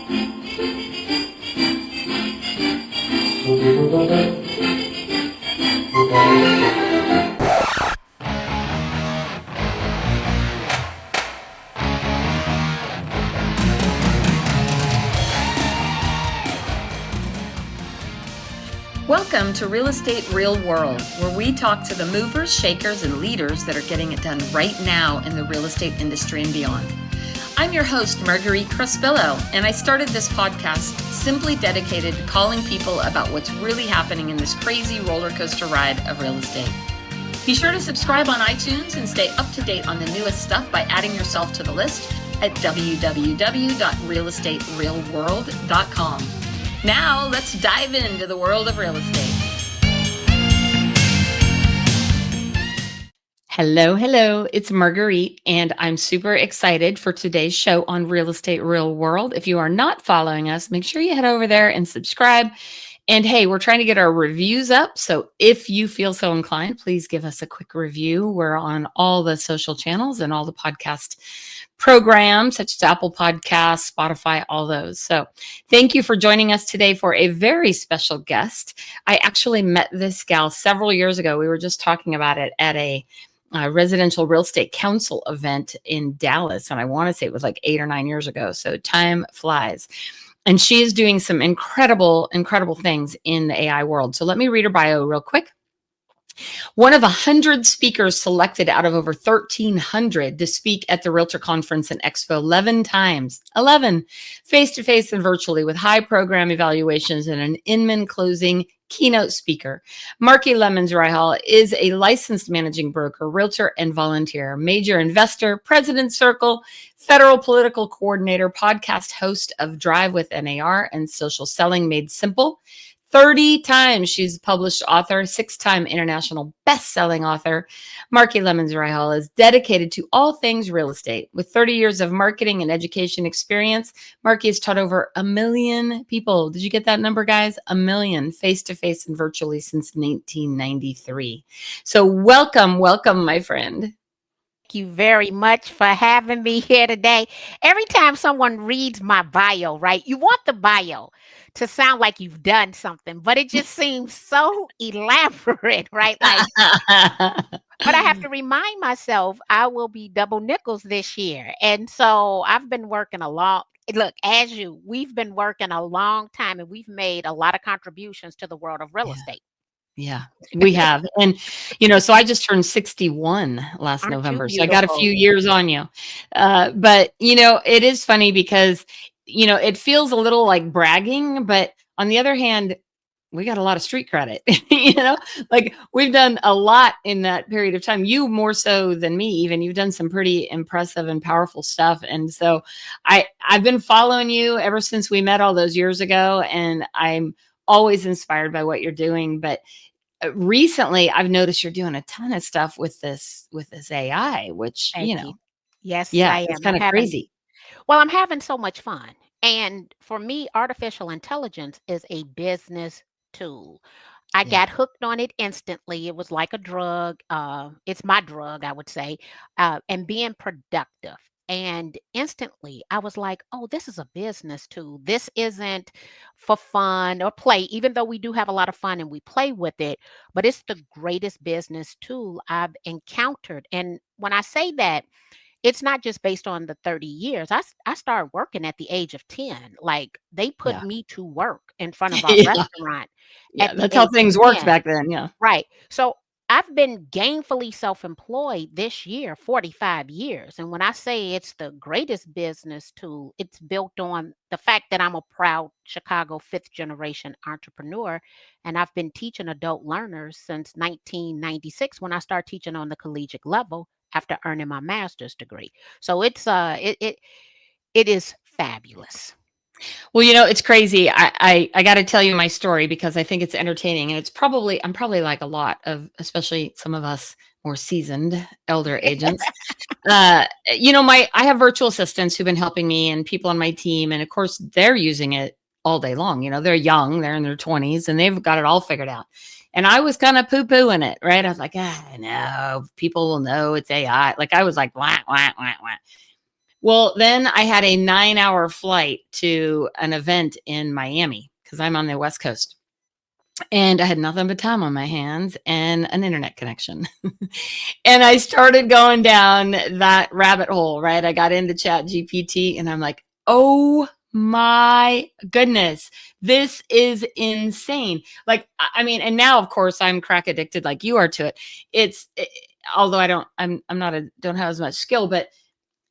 Welcome to Real Estate Real World, where we talk to the movers, shakers, and leaders that are getting it done right now in the real estate industry and beyond. I'm your host, Marguerite Crespillo, and I started this podcast simply dedicated to calling people about what's really happening in this crazy roller coaster ride of real estate. Be sure to subscribe on iTunes and stay up to date on the newest stuff by adding yourself to the list at www.realestaterealworld.com. Now, let's dive into the world of real estate. Hello. It's Marguerite, and I'm super excited for today's show on Real Estate Real World. If you are not following us, make sure you head over there and subscribe. And hey, we're trying to get our reviews up. So if you feel so inclined, please give us a quick review. We're on all the social channels and all the podcast programs, such as Apple Podcasts, Spotify, all those. So thank you for joining us today for a very special guest. I actually met this gal several years ago. We were just talking about it at a residential real estate council event in Dallas. And I want to say it was like 8 or 9 years ago. So time flies. And she is doing some incredible things in the AI world. So let me read her bio real quick. One of 100 speakers selected out of over 1,300 to speak at the Realtor Conference and Expo 11 times, 11, face-to-face and virtually, with high program evaluations and an Inman closing keynote speaker. Marky Lemons-Rahal is a licensed managing broker, realtor, and volunteer, major investor, President Circle, federal political coordinator, podcast host of Drive with NAR and Social Selling Made Simple. 30 times she's published author, 6-time international best-selling author. Marky Lemons-Rahal is dedicated to all things real estate. With 30 years of marketing and education experience, Marky has taught over 1 million people. Did you get that number, guys? 1 million face-to-face and virtually since 1993. So welcome, my friend. Thank you very much for having me here today. Every time someone reads my bio, right, you want the bio to sound like you've done something, but it just seems so elaborate, right? Like, but I have to remind myself I will be double nickels this year. And so I've been working we've been working a long time, and we've made a lot of contributions to the world of real estate. Yeah, we have. And, so I just turned 61 last November. So I got a few years on you. But, it is funny because, it feels a little like bragging. But on the other hand, we got a lot of street credit, like we've done a lot in that period of time. You more so than me, even. You've done some pretty impressive and powerful stuff. And so I've been following you ever since we met all those years ago. And I'm always inspired by what you're doing. But recently I've noticed you're doing a ton of stuff with this AI, which, Yes, yeah, I am. it's kind of crazy. Well, I'm having so much fun. And for me, artificial intelligence is a business tool. I got hooked on it instantly. It was like a drug. It's my drug, I would say, and being productive. And instantly I was like, oh, this is a business tool. This isn't for fun or play, even though we do have a lot of fun and we play with it, but it's the greatest business tool I've encountered. And when I say that, it's not just based on the 30 years. I started working at the age of 10. Like, they put me to work in front of our restaurant. Yeah, that's how things worked back then. Yeah. Right. So I've been gainfully self-employed this year, 45 years. And when I say it's the greatest business tool, it's built on the fact that I'm a proud Chicago 5th generation entrepreneur. And I've been teaching adult learners since 1996, when I started teaching on the collegiate level after earning my master's degree. So it's it is fabulous. Well, it's crazy. I got to tell you my story because I think it's entertaining, and I'm probably like a lot of, especially some of us more seasoned elder agents. I have virtual assistants who've been helping me, and people on my team, and of course they're using it all day long. They're young, they're in their 20s, and they've got it all figured out. And I was kind of poo-pooing it, right? I was like, no, people will know it's AI. Like, I was like, wah, wah, wah, wah. Well, then I had a 9-hour flight to an event in Miami because I'm on the West Coast. And I had nothing but time on my hands and an internet connection. And I started going down that rabbit hole, right? I got into ChatGPT and I'm like, oh my goodness, this is insane. Like, I mean, and now of course I'm crack addicted like you are to it. Although I'm not don't have as much skill, but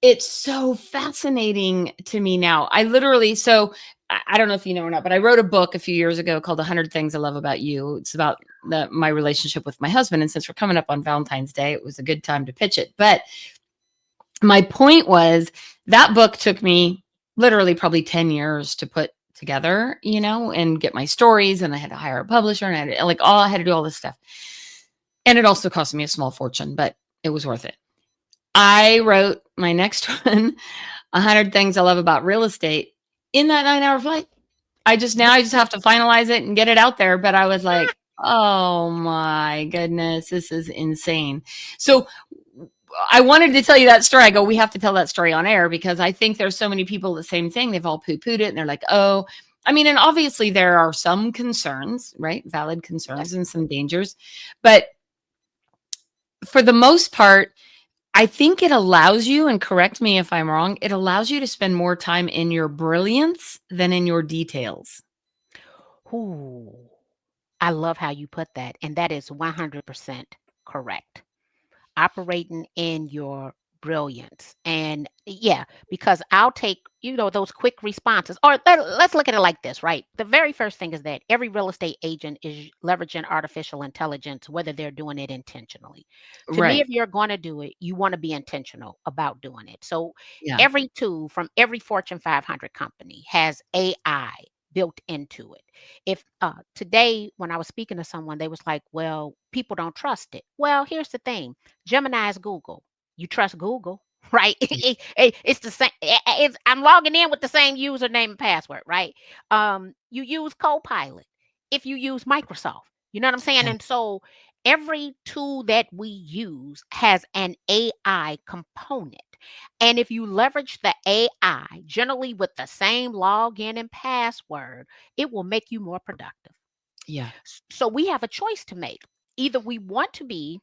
it's so fascinating to me now. I literally, so I don't know if you know or not, but I wrote a book a few years ago called 100 Things I Love About You. It's about my relationship with my husband. And since we're coming up on Valentine's Day, it was a good time to pitch it. But my point was that book took me literally probably 10 years to put together, and get my stories. And I had to hire a publisher and I had to do all this stuff. And it also cost me a small fortune, but it was worth it. I wrote my next one, 100 Things I Love About Real Estate, in that 9-hour flight. I just have to finalize it and get it out there. But I was like, oh my goodness, this is insane. So I wanted to tell you that story. I go, we have to tell that story on air because I think there's so many people the same thing. They've all poo-pooed it and they're like, oh, I mean, and obviously there are some concerns, right? Valid concerns Yes. and some dangers. But for the most part, I think it allows you, and correct me if I'm wrong, it allows you to spend more time in your brilliance than in your details. Ooh, I love how you put that, and that is 100% correct. Operating in your brilliance. And yeah, because I'll take, those quick responses. Or let's look at it like this, right? The very first thing is that every real estate agent is leveraging artificial intelligence, whether they're doing it intentionally. To me, Right. if you're going to do it, you want to be intentional about doing it. So Yeah. every tool from every Fortune 500 company has AI built into it. If today when I was speaking to someone, they was like, well, people don't trust it. Well, here's the thing. Gemini is Google. You trust Google, right? It's the same. I'm logging in with the same username and password, right? You use Copilot if you use Microsoft. You know what I'm saying? Yeah. And so every tool that we use has an AI component. And if you leverage the AI, generally with the same login and password, it will make you more productive. Yeah. So we have a choice to make. Either we want to be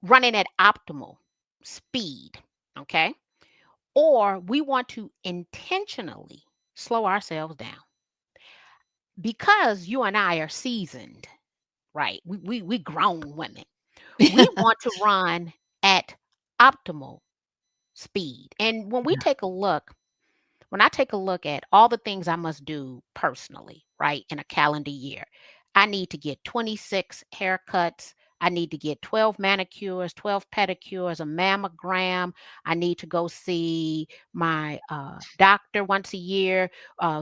running at optimal speed, okay? Or we want to intentionally slow ourselves down. Because you and I are seasoned, right? We grown women. We want to run at optimal speed. And when I take a look at all the things I must do personally, right, in a calendar year, I need to get 26 haircuts. I need to get 12 manicures, 12 pedicures, a mammogram. I need to go see my doctor once a year.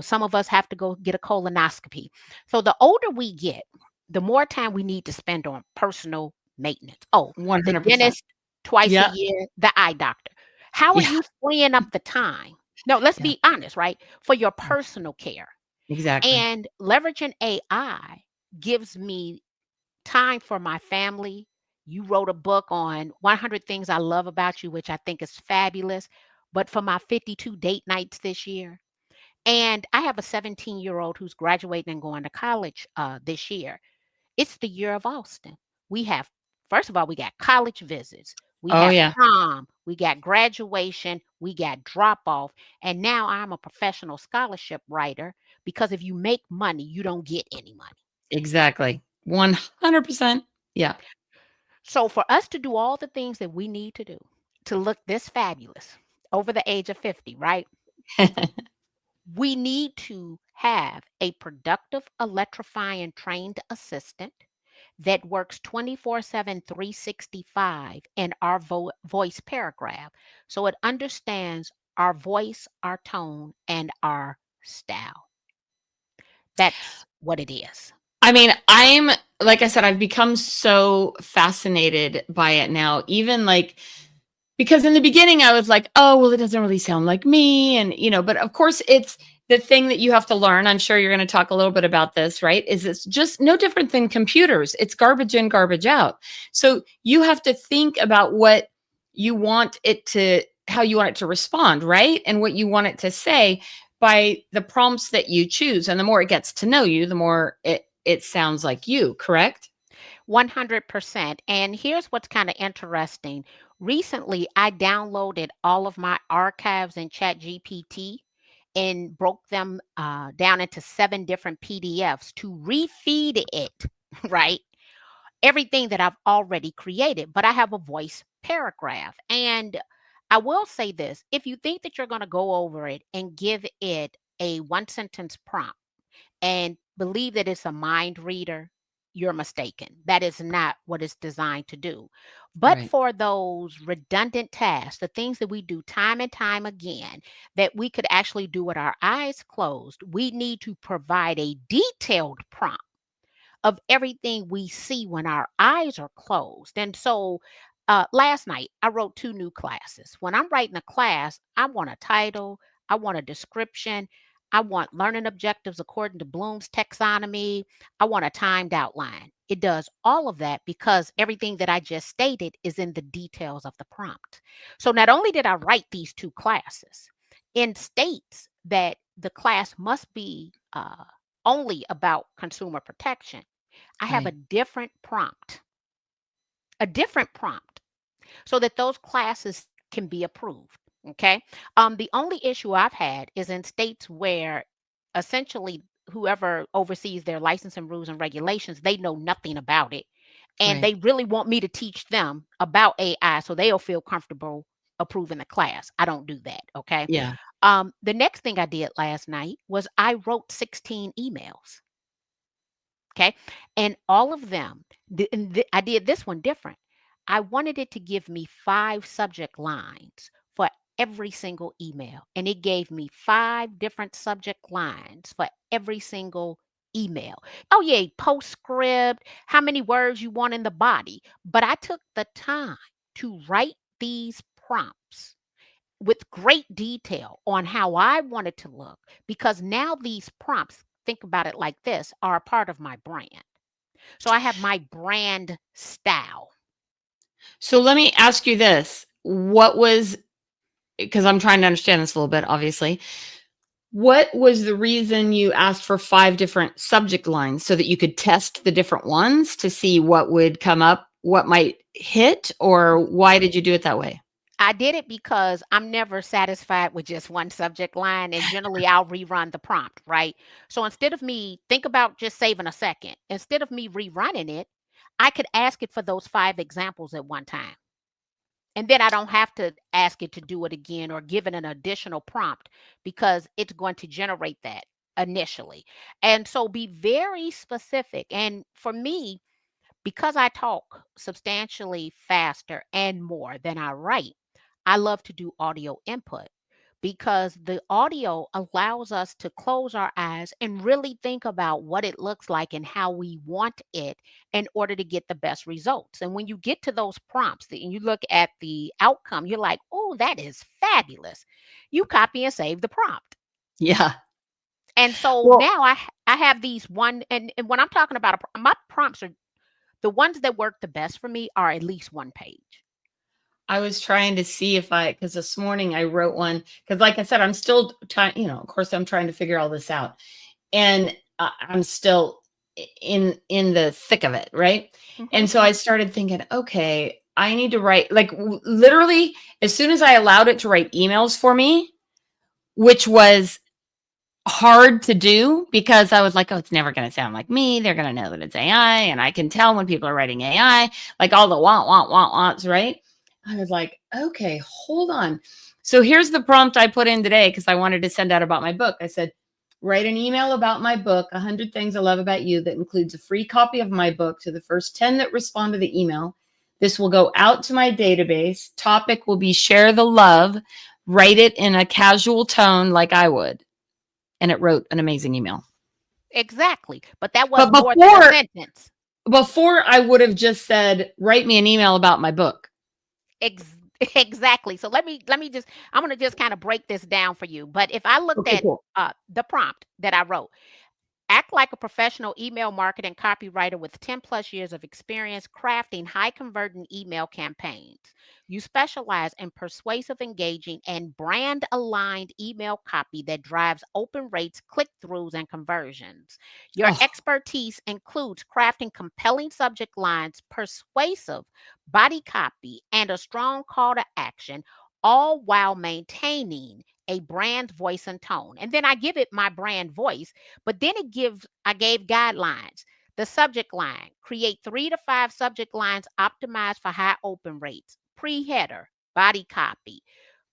Some of us have to go get a colonoscopy. So the older we get, the more time we need to spend on personal maintenance. Oh, the 100%. dentist twice a Yeah. year, the eye doctor. How are Yeah. you freeing up the time? No, let's Yeah. be honest, right? For your Yeah. personal care. Exactly. And leveraging AI gives me time for my family. You wrote a book on 100 things I love about you, which I think is fabulous. But for my 52 date nights this year, and I have a 17-year-old who's graduating and going to college this year. It's the year of Austin. We have, first of all, we got college visits, we Oh, have yeah. prom, we got graduation, we got drop off, and now I'm a professional scholarship writer because if you make money, you don't get any money. Exactly. 100%. Yeah. So for us to do all the things that we need to do to look this fabulous over the age of 50, right? We need to have a productive, electrifying trained assistant that works 24/7, 365 in our voice paragraph. So it understands our voice, our tone, and our style. That's what it is. I mean, like I said, I've become so fascinated by it now, even like, because in the beginning I was like, oh, well, it doesn't really sound like me. And, but of course it's the thing that you have to learn. I'm sure you're going to talk a little bit about this, right? Is it's just no different than computers. It's garbage in, garbage out. So you have to think about what you want it to how you want it to respond, right? And what you want it to say by the prompts that you choose. And the more it gets to know you, the more it sounds like you, correct? 100%. And here's what's kind of interesting. Recently, I downloaded all of my archives in ChatGPT and broke them down into 7 different PDFs to refeed it, right? Everything that I've already created, but I have a voice paragraph. And I will say this, if you think that you're going to go over it and give it a one sentence prompt, and believe that it's a mind reader, you're mistaken. That is not what it's designed to do. But Right. for those redundant tasks, the things that we do time and time again, that we could actually do with our eyes closed, we need to provide a detailed prompt of everything we see when our eyes are closed. And so last night, I wrote 2 new classes. When I'm writing a class, I want a title, I want a description, I want learning objectives according to Bloom's taxonomy, I want a timed outline. It does all of that because everything that I just stated is in the details of the prompt. So not only did I write these 2 classes, in states that the class must be only about consumer protection, I have Right. a different prompt so that those classes can be approved. Okay. The only issue I've had is in states where essentially whoever oversees their licensing rules and regulations, they know nothing about it. And Right. they really want me to teach them about AI so they'll feel comfortable approving the class. I don't do that. Okay. Yeah. The next thing I did last night was I wrote 16 emails. Okay. And all of them, I did this one different. I wanted it to give me 5 subject lines for every single email. And it gave me 5 different subject lines for every single email. Oh, yeah, postscript, how many words you want in the body. But I took the time to write these prompts with great detail on how I want it to look because now these prompts, think about it like this, are a part of my brand. So I have my brand style. So let me ask you this. What was, because I'm trying to understand this a little bit, obviously. What was the reason you asked for 5 different subject lines so that you could test the different ones to see what would come up, what might hit, or why did you do it that way? I did it because I'm never satisfied with just one subject line, and generally I'll rerun the prompt, right? So instead of me, think about just saving a second. Instead of me rerunning it, I could ask it for those 5 examples at one time. And then I don't have to ask it to do it again or give it an additional prompt because it's going to generate that initially. And so be very specific. And for me, because I talk substantially faster and more than I write, I love to do audio input because the audio allows us to close our eyes and really think about what it looks like and how we want it in order to get the best results. And when you get to those prompts and you look at the outcome, you're like, oh, that is fabulous. You copy and save the prompt. Yeah. And so Well, now I have these one, and when I'm talking about my prompts are the ones that work the best for me are at least 1 page. I was trying to see if because this morning I wrote one, because like I said, I'm still trying, of course, I'm trying to figure all this out. And I'm still in the thick of it, right? Mhm. And so I started thinking, okay, I need to write like literally as soon as I allowed it to write emails for me, which was hard to do because I was like, oh, it's never going to sound like me. They're going to know that it's AI. And I can tell when people are writing AI, like all the wants, right? I was like, okay, hold on. So here's the prompt I put in today because I wanted to send out about my book. I said, write an email about my book, 100 Things I Love About You, that includes a free copy of my book to the first 10 that respond to the email. This will go out to my database. Topic will be share the love. Write it in a casual tone like I would, and it wrote an amazing email. Exactly. But that was But more than a sentence. before I would have just said, write me an email about my book. Ex- exactly. So let me just I'm going to just kind of break this down for you. But if I looked Okay, at cool. the prompt that I wrote, Act like a professional email marketing copywriter with 10 plus years of experience crafting high converting email campaigns. You specialize in persuasive, engaging, and brand aligned email copy that drives open rates, click throughs, and conversions. Your Oh, expertise includes crafting compelling subject lines, persuasive body copy, and a strong call to action, all while maintaining a brand voice and tone. And then I give it my brand voice, but then I gave guidelines. The subject line, create 3 to 5 subject lines optimized for high open rates. Pre-header, body copy,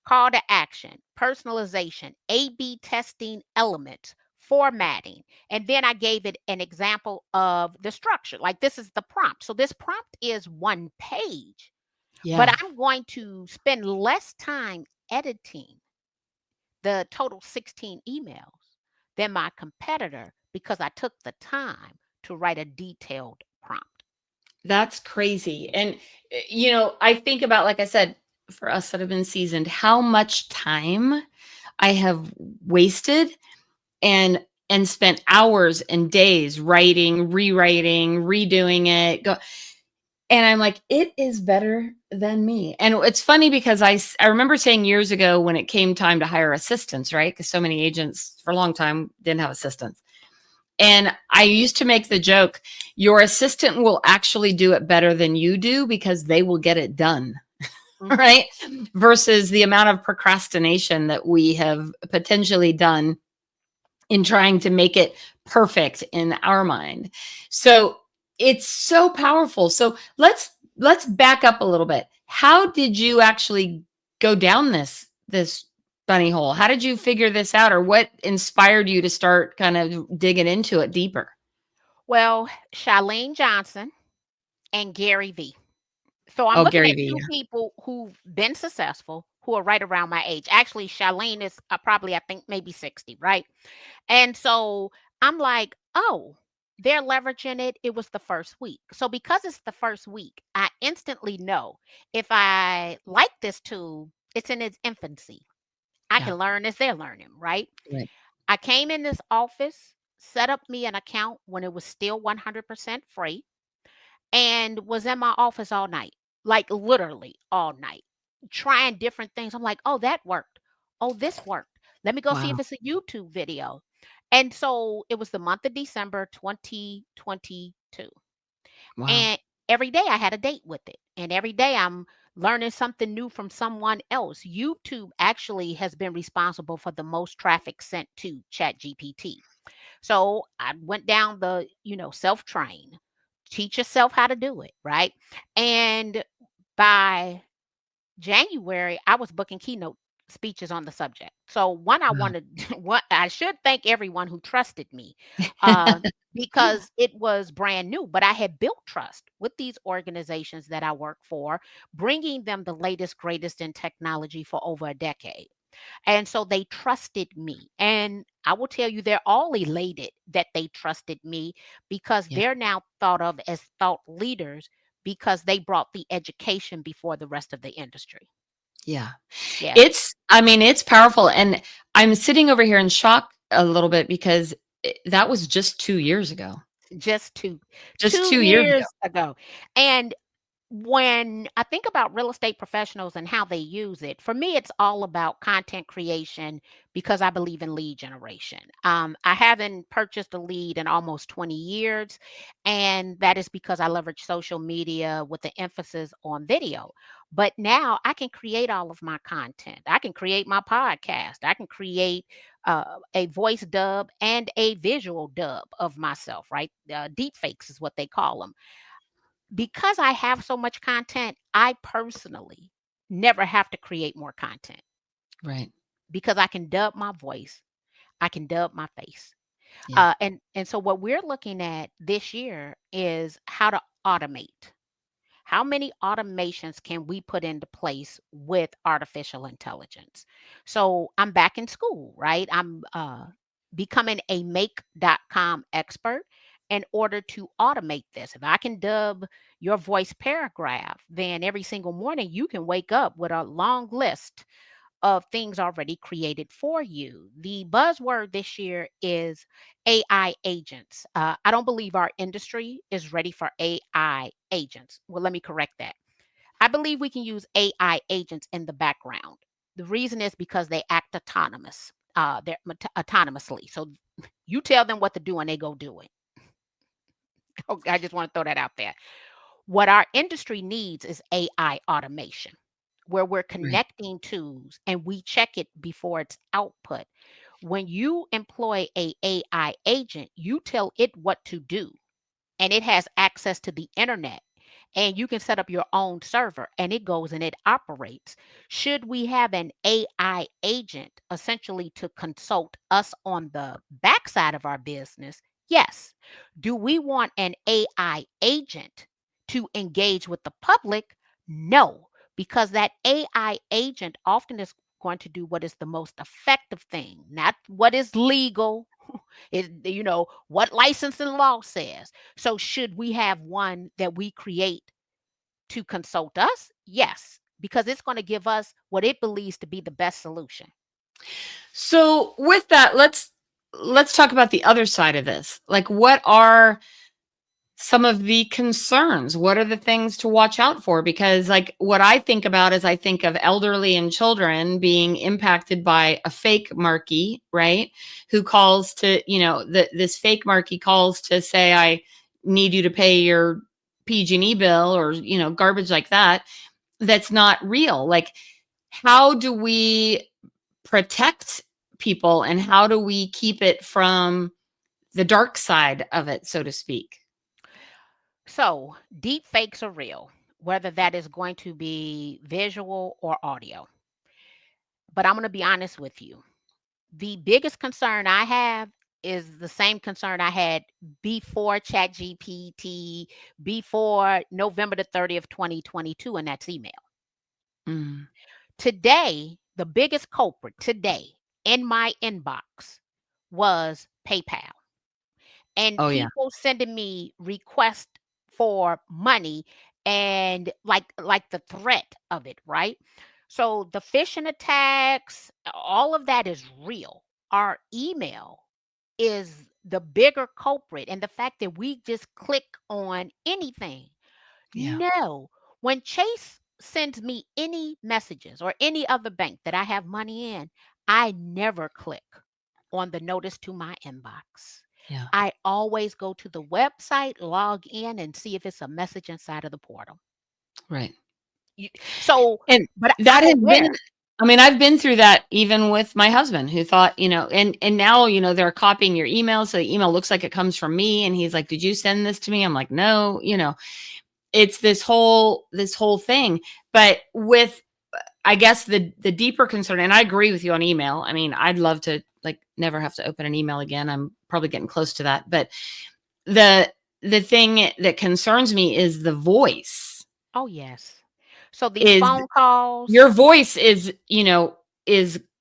call to action, personalization, A B testing elements, formatting. And then I gave it an example of the structure. Like this is the prompt. So this prompt is 1 page, but yeah. I'm going to spend less time editing the total 16 emails than my competitor because I took the time to write a detailed prompt. That's crazy. And, I think about, like I said, for us that have been seasoned, how much time I have wasted and spent hours and days writing, rewriting, redoing it. And I'm like, it is better than me. And it's funny because I remember saying years ago when it came time to hire assistants, right? Because so many agents for a long time didn't have assistants. And I used to make the joke, your assistant will actually do it better than you do because they will get it done, Mhm. right? Versus the amount of procrastination that we have potentially done in trying to make it perfect in our mind. So it's so powerful. So let's back up a little bit. How did you actually go down this bunny hole? How did you figure this out, or what inspired you to start kind of digging into it deeper? Well, Charlene Johnson and Gary Vee. So I'm Oh, looking Gary at Vee. two people who've been successful, who are right around my age. Actually, Charlene is probably, I think, maybe 60, right? And so I'm like, oh, they're leveraging it. It was the first week. So because it's the first week, I instantly know if I like this tool, it's in its infancy. I Yeah. can learn as they're learning, right? Right. I came in this office, set up me an account when it was still 100% free, and was in my office all night, like literally all night, trying different things. I'm like, oh, that worked. Oh, this worked. Let me go see if Wow. it's a YouTube video. And so it was the month of December 2022. Wow. And every day I had a date with it. And every day I'm learning something new from someone else. YouTube actually has been responsible for the most traffic sent to ChatGPT. So I went down the, self train, teach yourself how to do it, right? And by January, I was booking keynote speeches on the subject. So one, I Wow. wanted one, I should thank everyone who trusted me, uh, because it was brand new, but I had built trust with these organizations that I work for, bringing them the latest, greatest in technology for over a decade. And so they trusted me. And I will tell you, they're all elated that they trusted me because Yeah. they're now thought of as thought leaders because they brought the education before the rest of the industry. Yeah. Yeah, It's powerful. And I'm sitting over here in shock a little bit because that was just 2 years ago. just two Just two 2 years ago. years ago. And when I think about real estate professionals and how they use it, for me, it's all about content creation because I believe in lead generation. I haven't purchased a lead in almost 20 years, and that is because I leverage social media with the emphasis on video. But now I can create all of my content. I can create my podcast. I can create a voice dub and a visual dub of myself, right? Deepfakes is what they call them. Because I have so much content, I personally never have to create more content Right. because I can dub my voice, I can dub my face. Yeah. And so what we're looking at this year is how to automate. How many automations can we put into place with artificial intelligence? So I'm back in school, right? I'm becoming a make.com expert in order to automate this. If I can dub your voice paragraph, then every single morning you can wake up with a long list of things already created for you. The buzzword this year is AI agents. I don't believe our industry is ready for AI agents. Well, let me correct that. I believe we can use AI agents in the background. The reason is because they act autonomous. Autonomously. So you tell them what to do and they go do it. Okay, I just want to throw that out there. What our industry needs is AI automation, where we're Right. connecting tools and we check it before it's output. When you employ a AI agent, you tell it what to do, and it has access to the internet, and you can set up your own server and it goes and it operates. Should we have an AI agent essentially to consult us on the backside of our business? Yes. Do we want an AI agent to engage with the public? No, because that AI agent often is going to do what is the most effective thing, not what is legal, is what licensing law says. So should we have one that we create to consult us? Yes, because it's going to give us what it believes to be the best solution. So with that, let's talk about the other side of this. Like, what are some of the concerns? What are the things to watch out for? Because, like, what I think about is I think of elderly and children being impacted by a fake marquee, right? Who calls to, this fake marquee calls to say, I need you to pay your PG&E bill, or, garbage like that. That's not real. Like, how do we protect people, and how do we keep it from the dark side of it, so to speak? So deep fakes are real, whether that is going to be visual or audio. But I'm going to be honest with you. The biggest concern I have is the same concern I had before ChatGPT, before November the 30th, 2022, and that's email. Mm. Today, the biggest culprit today in my inbox was PayPal, and Oh, yeah. people sending me requests for money, and like the threat of it, right? So the phishing attacks, all of that is real. Our email is the bigger culprit, and the fact that we just click on anything. Yeah. No. When Chase sends me any messages, or any other bank that I have money in, I never click on the notice to my inbox. Yeah. I always go to the website, log in, and see if it's a message inside of the portal. Right. You- So, And but that I'm has been, aware. I mean, I've been through that even with my husband, who thought, and now, they're copying your email, so the email looks like it comes from me, and he's like, "Did you send this to me?" I'm like, "No," It's this whole thing. But with, I guess, the deeper concern, and I agree with you on email. I mean, I'd love to, like, never have to open an email again. I'm probably getting close to that. But the the thing that concerns me is the voice. Oh, yes. So these Is phone calls. your voice is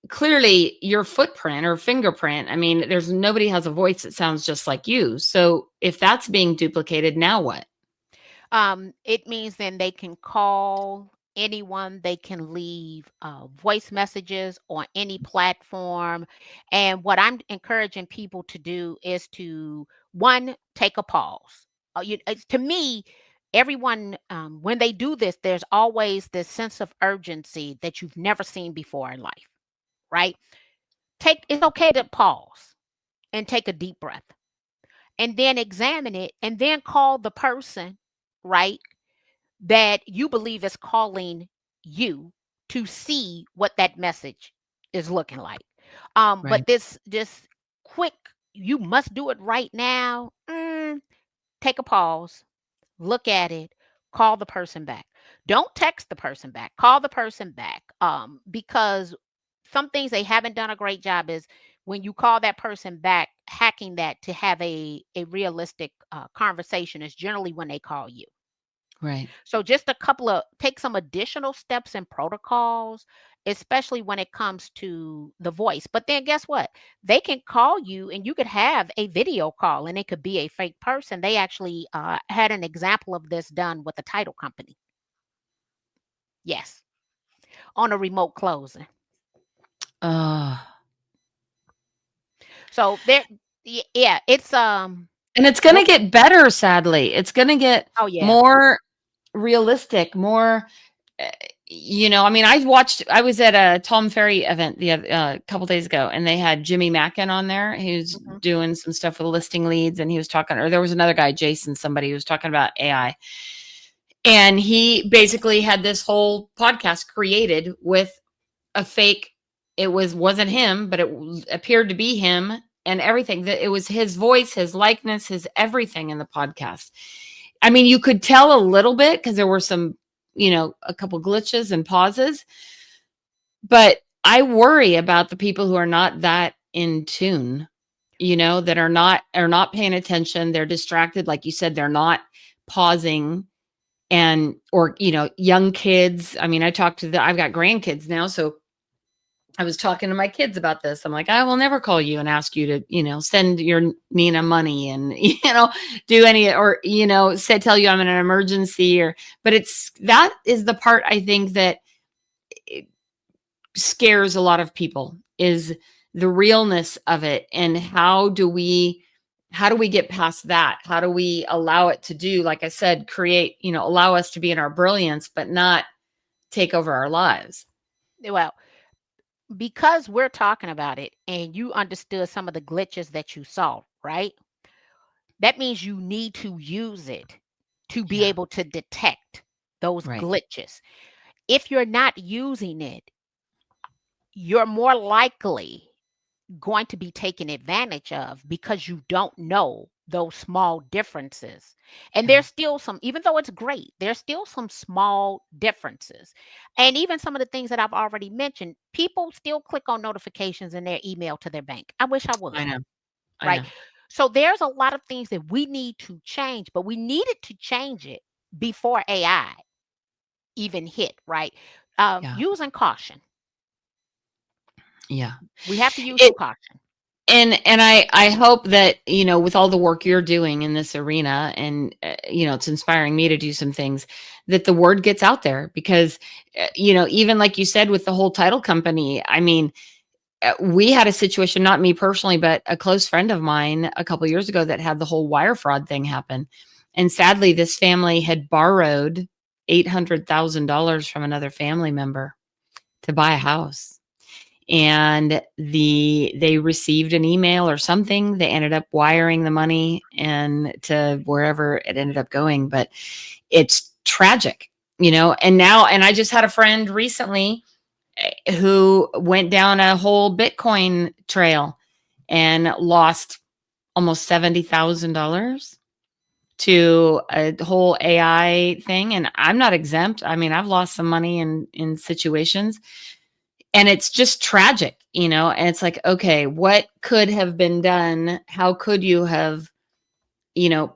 clearly your footprint or fingerprint. I mean, there's nobody has a voice that sounds just like you. So if that's being duplicated, now what? It means then they can call anyone, they can leave voice messages on any platform. And what I'm encouraging people to do is to, one, take a pause. To me, everyone, when they do this, there's always this sense of urgency that you've never seen before in life, right? It's okay to pause and take a deep breath and then examine it and then call the person, right, that you believe is calling you, to see what that message is looking like. Right. But this quick, you must do it right now. Take a pause, look at it, call the person back. Don't text the person back. Call the person back. Because some things they haven't done a great job is when you call that person back, hacking that to have a realistic conversation is generally when they call you. Right. So just a couple of take some additional steps and protocols, especially when it comes to the voice. But then guess what? They can call you and you could have a video call and it could be a fake person. They actually had an example of this done with a title company. Yes, on a remote closing. Uh, So there, yeah, it's and it's going to what? get better, sadly. It's going to get Oh yeah. more realistic, more, uh, I mean, I was at a Tom Ferry event the other, couple days ago, and they had Jimmy Mackin on there. He was Hmm. doing some stuff with listing leads, and he was talking, or there was another guy, Jason, somebody who was talking about AI. And he basically had this whole podcast created with a fake. It wasn't him, but it appeared to be him, and everything. That it was his voice, his likeness, his everything in the podcast. I mean, you could tell a little bit because there were some, a couple glitches and pauses, but I worry about the people who are not that in tune, that are not paying attention. They're distracted, like you said. They're not pausing, and or young kids. I mean, I've got grandkids now, so I was talking to my kids about this. I'm like, I will never call you and ask you to, send your Nina money and, do any, or, tell you I'm in an emergency, but that is the part I think that it scares a lot of people, is the realness of it. And how do we get past that? How do we allow it to do, like I said, create, allow us to be in our brilliance, but not take over our lives? Well, because we're talking about it and you understood some of the glitches that you saw, right? That means you need to use it to be Yeah. able to detect those Right. glitches. If you're not using it, you're more likely going to be taken advantage of because you don't know those small differences. And Yeah. there's still some, even though it's great, there's still some small differences. And even some of the things that I've already mentioned, people still click on notifications in their email to their bank. I wish I would, I know. I right? know. So there's a lot of things that we need to change, but we needed to change it before AI even hit, right? Yeah. Using caution. Yeah. We have to use It some caution. and I hope that, with all the work you're doing in this arena, and it's inspiring me to do some things, that the word gets out there, because even like you said with the whole title company, I mean, we had a situation, not me personally, but a close friend of mine a couple years ago, that had the whole wire fraud thing happen. And sadly, this family had borrowed $800,000 from another family member to buy a house, and they received an email or something. They ended up wiring the money and to wherever it ended up going. But it's tragic, and I just had a friend recently, who went down a whole Bitcoin trail and lost almost $70,000 to a whole AI thing. And I'm not exempt. I mean, I've lost some money in situations, and it's just tragic, and it's like, okay, what could have been done? How could you have,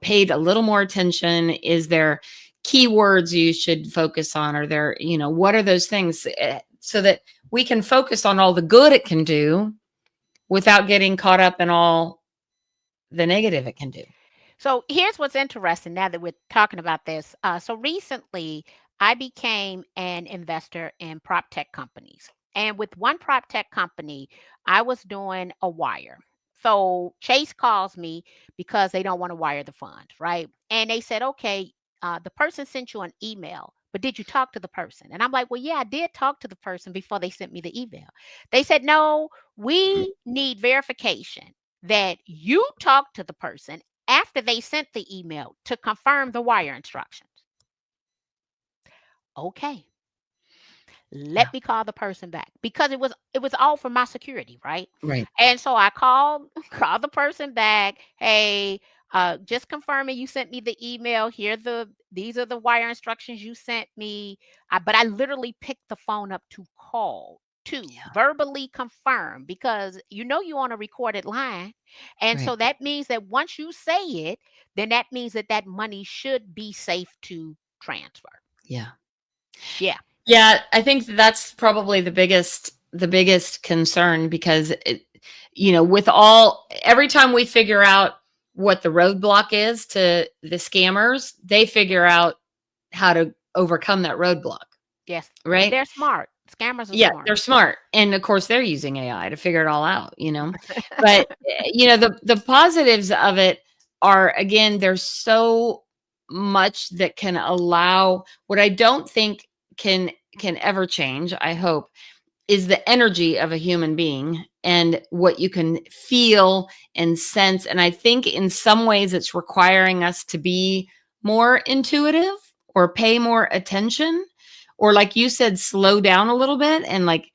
paid a little more attention? Is there keywords you should focus on? Are there, what are those things, so that we can focus on all the good it can do without getting caught up in all the negative it can do? So here's what's interesting now that we're talking about this. So recently, I became an investor in prop tech companies. And with one prop tech company, I was doing a wire. So Chase calls me because they don't want to wire the funds, right? And they said, okay, the person sent you an email, but did you talk to the person? And I'm like, well, yeah, I did talk to the person before they sent me the email. They said, no, we need verification that you talked to the person after they sent the email to confirm the wire instructions. Okay, Yeah. let me call the person back because it was all for my security, right? Right. And so I called called the person back. Hey, just confirming you sent me the email. These are the wire instructions you sent me. But I literally picked the phone up to call to Yeah. verbally confirm because you're on a recorded line, and Right. so that means that once you say it, then that means that that money should be safe to transfer. Yeah. Yeah. Yeah, I think that's probably the biggest concern, because with every time we figure out what the roadblock is to the scammers, they figure out how to overcome that roadblock, Yes, and right? they're smart. Scammers are Yeah, smart. they're smart, and of course, they're using AI to figure it all out, But, the positives of it are, again, there's so much that can allow what I don't think can ever change, I hope, is the energy of a human being and what you can feel and sense. And I think in some ways it's requiring us to be more intuitive or pay more attention, or like you said, slow down a little bit and like,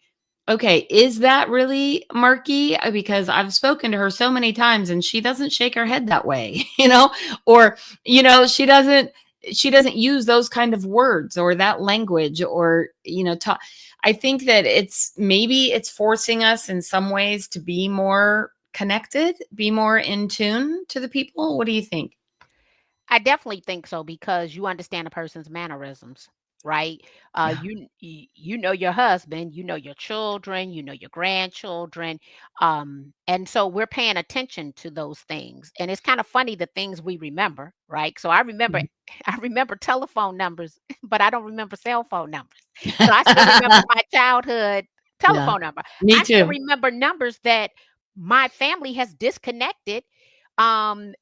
okay, is that really murky? Because I've spoken to her so many times and she doesn't shake her head that way, or, she doesn't use those kind of words or that language or, talk. I think that maybe it's forcing us in some ways to be more connected, be more in tune to the people. What do you think? I definitely think so because you understand a person's mannerisms, right? Yeah. You know your husband, you know your children, you know your grandchildren, and so we're paying attention to those things. And it's kind of funny the things we remember, right? So I remember Mhm. I remember telephone numbers, but I don't remember cell phone numbers. So I still remember my childhood Yeah. telephone number. Me I still too. remember numbers that my family has disconnected. Um,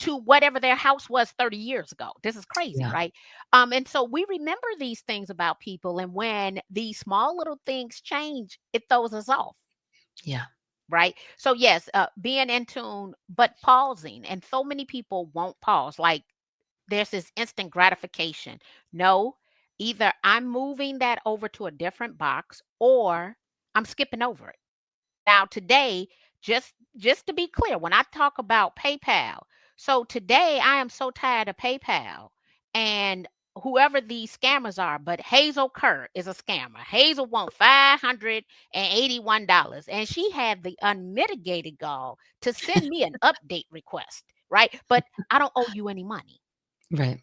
to whatever their house was 30 years ago. This is crazy, Yeah. right? And so we remember these things about people. And when these small little things change, it throws us off, Yeah. right? So, yes, being in tune, but pausing. And so many people won't pause. Like there's this instant gratification. No, either I'm moving that over to a different box or I'm skipping over it. Now today, just to be clear, when I talk about PayPal, so today I am so tired of PayPal and whoever these scammers are, but Hazel Kerr is a scammer. Hazel won $581 and she had the unmitigated gall to send me an update request, right? But I don't owe you any money. Right.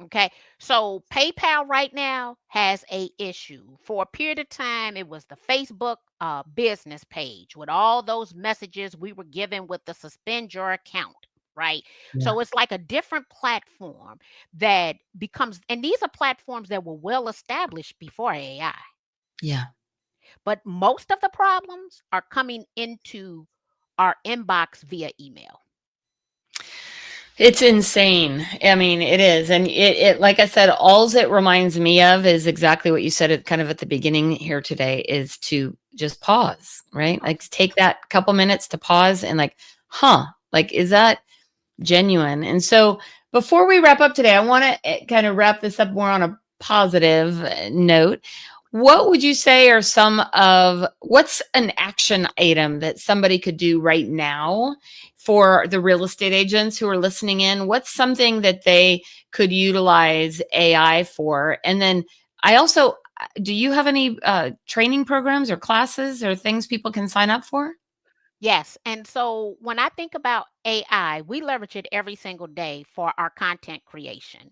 Okay. So PayPal right now has a issue. For a period of time, it was the Facebook business page with all those messages we were given with the suspend your account, right? Yeah. So it's like a different platform that becomes, and these are platforms that were well established before AI. Yeah. But most of the problems are coming into our inbox via email. It's insane. I mean, it is. And like I said, alls it reminds me of is exactly what you said at kind of at the beginning here today is to just pause, right? Like take that couple minutes to pause and like, like, is that genuine? And so before we wrap up today, I want to kind of wrap this up more on a positive note. What would you say are what's an action item that somebody could do right now for the real estate agents who are listening in? What's something that they could utilize AI for? And then I also, do you have any training programs or classes or things people can sign up for? Yes. And so when I think about AI, we leverage it every single day for our content creation,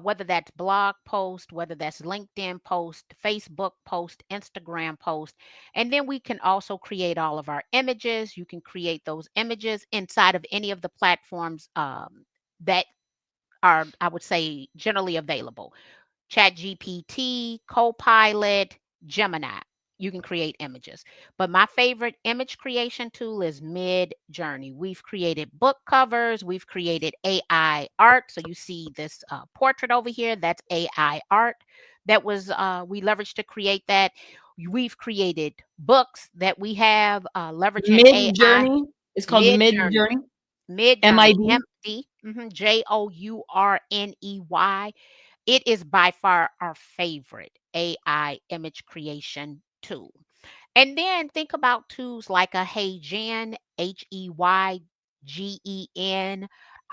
whether that's blog post, whether that's LinkedIn post, Facebook post, Instagram post. And then we can also create all of our images. You can create those images inside of any of the platforms that are, I would say, generally available. ChatGPT, Copilot, Gemini. You can create images. But my favorite image creation tool is Mid Journey. We've created book covers, we've created AI art. So you see this portrait over here, that's AI art that was we leveraged to create that. We've created books that we have leveraging Mid AI. Journey. It's called Mid Mid Journey. Journey. Mid Journey, MID. MD, Journey. It is by far our favorite AI image creation tool. And then think about tools like a HeyGen, HeyGen.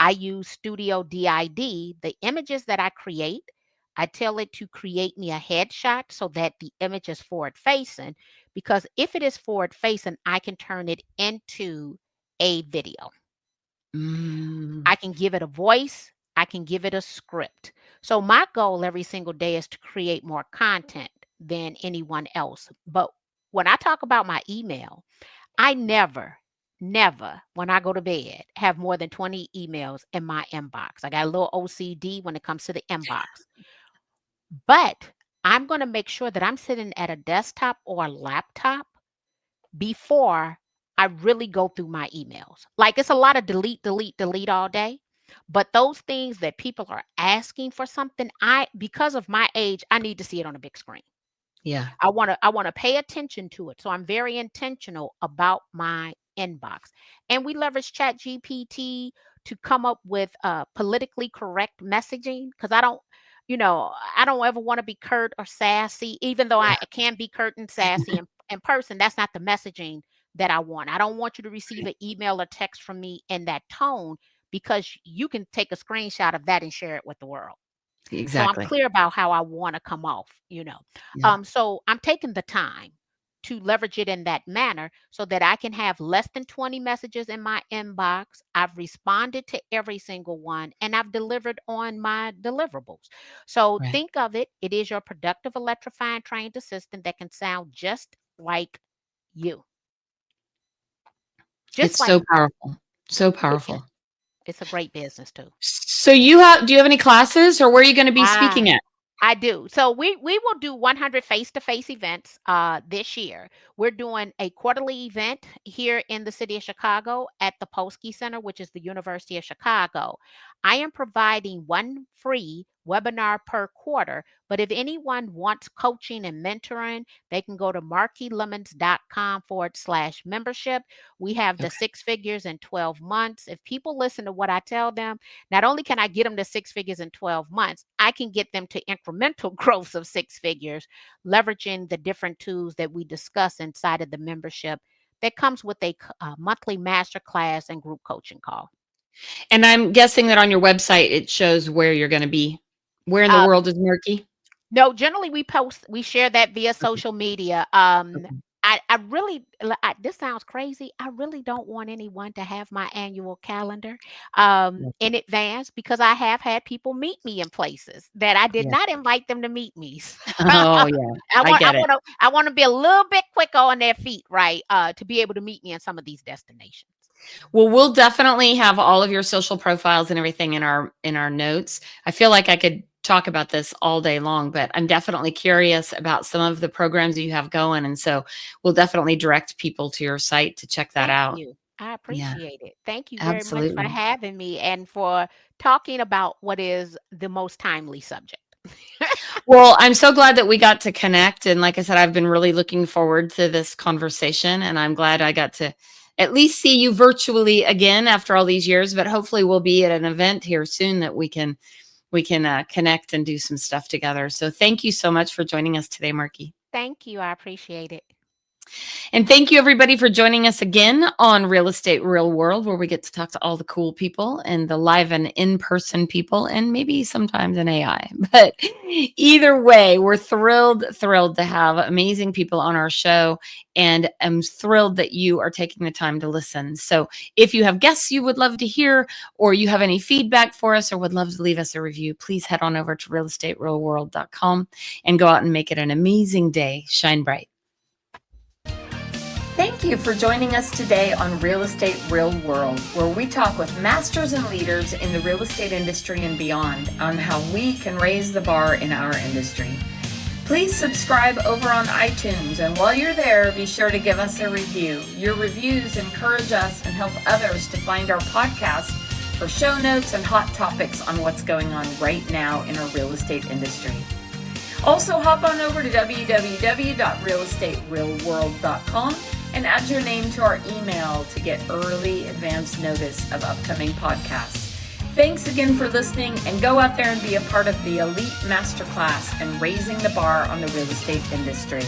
I use Studio DID. The images that I create, I tell it to create me a headshot so that the image is forward facing. Because if it is forward facing, I can turn it into a video. Mm, I can give it a voice, I can give it a script. So my goal every single day is to create more content than anyone else. But when I talk about my email, I never, when I go to bed, have more than 20 emails in my inbox. I got a little OCD when it comes to the inbox. But I'm going to make sure that I'm sitting at a desktop or a laptop before I really go through my emails. Like it's a lot of delete, delete, delete all day. But those things that people are asking for something, because of my age, I need to see it on a big screen. Yeah. I want to pay attention to it. So I'm very intentional about my inbox. And we leverage ChatGPT to come up with politically correct messaging because I don't ever want to be curt or sassy, even though Yeah. I can be curt and sassy in person. That's not the messaging that I want. I don't want you to receive an email or text from me in that tone because you can take a screenshot of that and share it with the world. So I'm Exactly. clear about how I want to come off. Yeah. So I'm taking the time to leverage it in that manner so that I can have less than 20 messages in my inbox. I've responded to every single one and I've delivered on my deliverables. So Right. think of it, it is your productive, electrifying, trained assistant that can sound just like you. Just It's like so powerful. So it is. powerful. It's a great business too. So do you have any classes or where are you going to be Ah, speaking at? I do. So we will do 100 face-to-face events this year. We're doing a quarterly event here in the city of Chicago at the Polsky Center, which is the University of Chicago. I am providing one free webinar per quarter, but if anyone wants coaching and mentoring, they can go to markylemons.com/membership. We have the Okay. 6 figures in 12 months. If people listen to what I tell them, not only can I get them to 6 figures in 12 months, I can get them to incremental growth of 6 figures, leveraging the different tools that we discuss inside of the membership that comes with a monthly master class and group coaching call. And I'm guessing that on your website it shows where you're going to be. Where in the Uh, world is Murky? No, generally we share that via Okay. social media. Okay. I really, this sounds crazy. I really don't want anyone to have my annual calendar Yeah. in advance because I have had people meet me in places that I did Yeah. not invite them to meet me. Oh yeah. I I want, I get it. want to, I want to be a little bit quicker on their feet, right? To be able to meet me in some of these destinations. Well, we'll definitely have all of your social profiles and everything in our notes. I feel like I could talk about this all day long, but I'm definitely curious about some of the programs that you have going, and so we'll definitely direct people to your site to check that Thank out. you. I Yeah, appreciate it. Thank you very much for absolutely. having me and for talking about what is the most timely subject. Well, I'm so glad that we got to connect, and like I said, I've been really looking forward to this conversation, and I'm glad I got to at least see you virtually again after all these years, but hopefully we'll be at an event here soon that we can connect and do some stuff together. So thank you so much for joining us today, Marky. Thank you. I appreciate it. And thank you everybody for joining us again on Real Estate Real World, where we get to talk to all the cool people and the live and in-person people, and maybe sometimes an AI. But either way, we're thrilled to have amazing people on our show. And I'm thrilled that you are taking the time to listen. So if you have guests you would love to hear, or you have any feedback for us, or would love to leave us a review, please head on over to realestaterealworld.com and go out and make it an amazing day. Shine bright. Thank you for joining us today on Real Estate Real World, where we talk with masters and leaders in the real estate industry and beyond on how we can raise the bar in our industry. Please subscribe over on iTunes, and while you're there, be sure to give us a review. Your reviews encourage us and help others to find our podcast for show notes and hot topics on what's going on right now in our real estate industry. Also, hop on over to www.realestaterealworld.com and add your name to our email to get early advance notice of upcoming podcasts. Thanks again for listening, and go out there and be a part of the elite masterclass and raising the bar on the real estate industry.